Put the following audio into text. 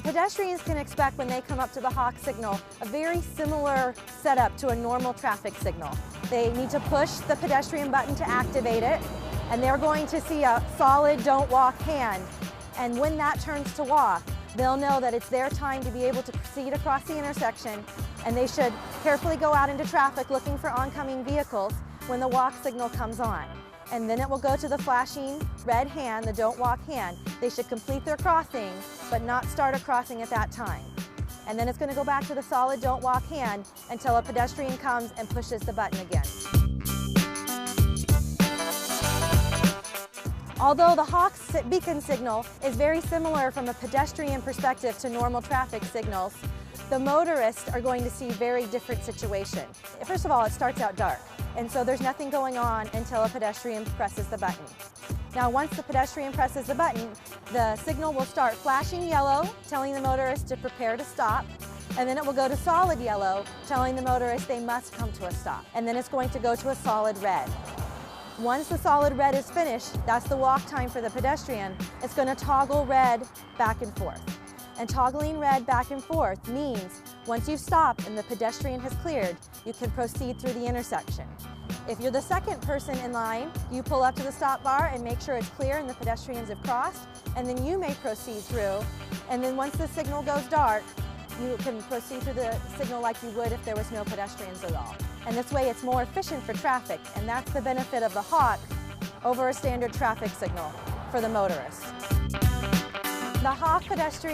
pedestrians can expect when they come up to the hawk signal a very similar setup to a normal traffic signal. They need to push the pedestrian button to activate it, and they're going to see a solid don't walk hand. And when that turns to walk, they'll know that it's their time to be able to proceed across the intersection, and they should carefully go out into traffic looking for oncoming vehicles when the walk signal comes on. And then it will go to the flashing red hand, the don't walk hand. They should complete their crossing, but not start a crossing at that time. And then it's going to go back to the solid don't walk hand until a pedestrian comes and pushes the button again. Although the hawk beacon signal is very similar from a pedestrian perspective to normal traffic signals, the motorists are going to see very different situation. First of all, it starts out dark, and so there's nothing going on until a pedestrian presses the button. Now, once the pedestrian presses the button, the signal will start flashing yellow, telling the motorist to prepare to stop, and then it will go to solid yellow, telling the motorist they must come to a stop. And then it's going to go to a solid red. Once the solid red is finished, that's the walk time for the pedestrian, it's going to toggle red back and forth. And toggling red back and forth means once you've stopped and the pedestrian has cleared, you can proceed through the intersection. If you're the second person in line, you pull up to the stop bar and make sure it's clear and the pedestrians have crossed, and then you may proceed through. And then once the signal goes dark, you can proceed through the signal like you would if there was no pedestrians at all. And this way it's more efficient for traffic, and that's the benefit of the hawk over a standard traffic signal for the motorists. The hawk pedestrian